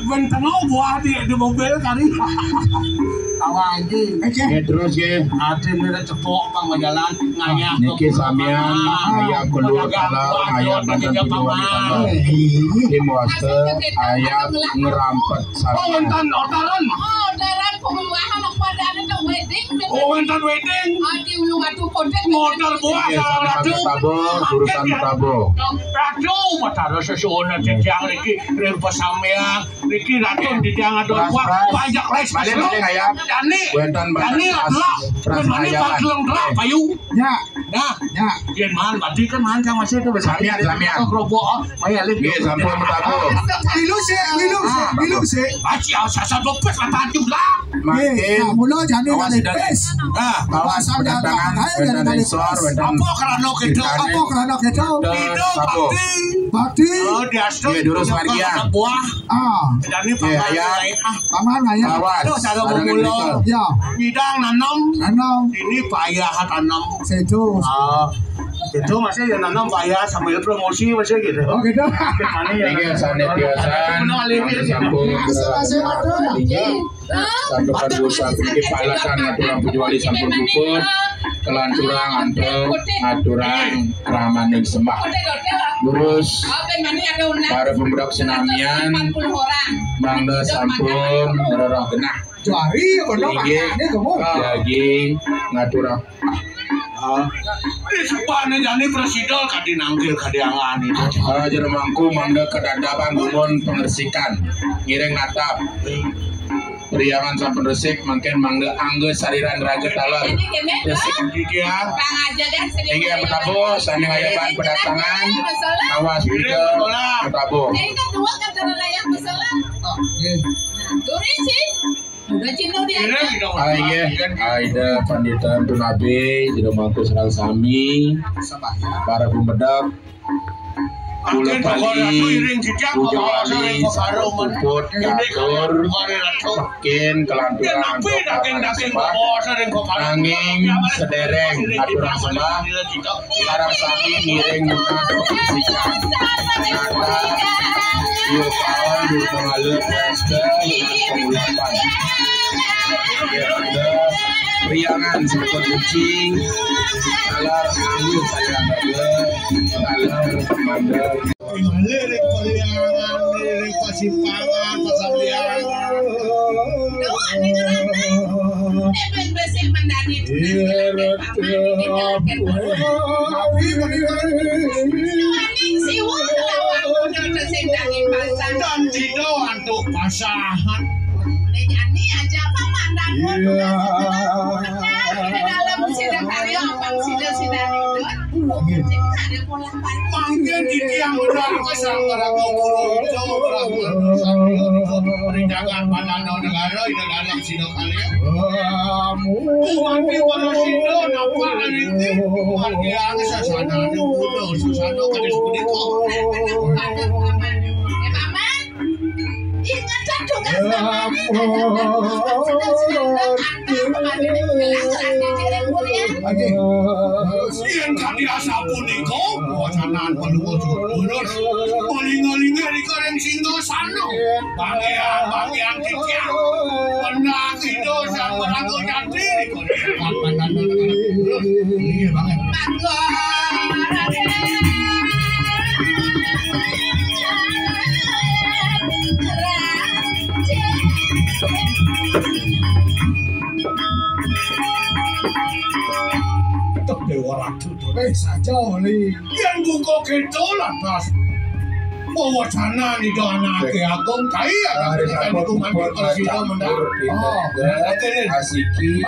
benteng buah di mobil kali. Tawa anjing. Ya terus ya. Ade mere cepok pang jalan ngayah. Niki samian aya keluar kalau aya banten wanita. Di moster aya ngerampet Oh, enten orderan. Orderan pembuahan pada ada wedding. Oh, enten wedding. Adi ulu atu konten. Motor buah ya ratu. urusan Prabowo. Ratu mataro sesuona tiang Riki rek pasameang. Riki ratu di tiang ado buah pajak les. Balik aya. Dani. Wentan Dani adalah. Dani pakelang drap payu. Ya. Ya. Ya. Yen man berarti kan man kang masih itu Samian. Kerobok maya lip. Ge sampun Prabowo. Bilu sih. Aci sasa dopet kata jumlah. Makin Mula jane kali pes. Nah, Kawasan kedatangan wentan resor wentan apa kerana kita Apa kerana kita? itu Sabo. Bakti. Oh, diastur. Iya, durus margia. Buah. Ah, Dan ini paman Iya, paman ngaya. awas. Terus ada bumbulo. Ya, Bidang nanam. nanam Ini payah tanam. setu. Itu masih ya nanam payah sambil promosi masih gitu. Oh gitu. Mana ya? Niki sanes biasan. Sampun satu kadusan di palakan aturan pujuali sampun duput kelanturang antel aturan ramaning sembah terus para pemuda senamian mangga sampun nerorong genah Jari kono makane kamu. lagi ngaturang Ini supaya jadi presiden kadi nanggil kadi angan itu. jero mangku mangga kedadapan gumun pengersikan ngiring natap Priangan sampun resik mangken mangga angge sariran raga talar resik dia ini yang petabo sani aya bahan pedatangan awas juga petabo Jadi kan dua kata layak masalah. Duri sih. Udah cinta dia. Aida pandita tunabe jadi mangku serang sami para pemedak Pulau Bali, Ujung Bali, Kuput, Katur, Makin, Kelanturan, Nanging, Sedereng, Aturan Sembah, Arang Sami, Ngiring, Muka, Sikat, Nata, Yuk Kawan, Yuk Pengalut, Resta, Pengulapan. Priangan seperti kucing, alar angin saya alar mandor. Lirik Priangan, lirik Pasimpangan, Pasambiangan. Doa di neraka. Eben besik mendadi. Dan didoan tuh pasahan. Jadi aja pemandan dalam sidang karya apa sidang itu Manggen di tiang benar kesang kau kulo perindakan panano negara ini dalam sidang karya. Wanti pada sidang nampak ini wanti yang sasana ada kulo sasana kali sekudiko. Ingat satu kan Sian kadi asapu niko wacanan pelurus Oling-olingnya di koreng singgo sano Bagian tikiang Pendak itu sang beragu jati di koreng Ini banget Dewa Ratu Saja oli. yang buka gitu lantas wacana nih anak agung kaya Hari Sabtu manggil presiden mendak Asiki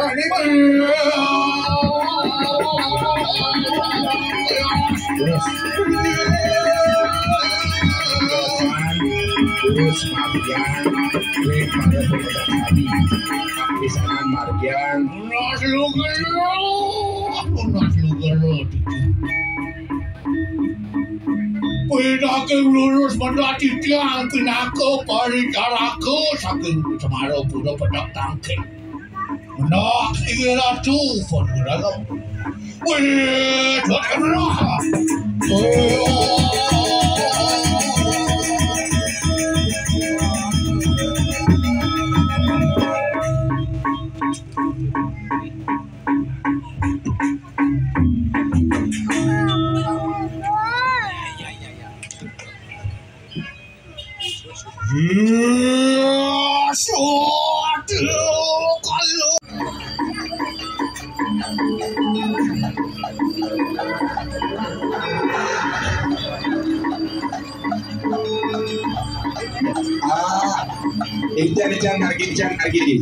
terus Margian pada pemuda tadi pisanan Margian Nas lu gerut Pinake lurus mendati tiang pinako paricaraku saking semaro budo pedak tangking Nak iki ratu fon ragam Wih, tuh kan suatu kalau Ijan hargi.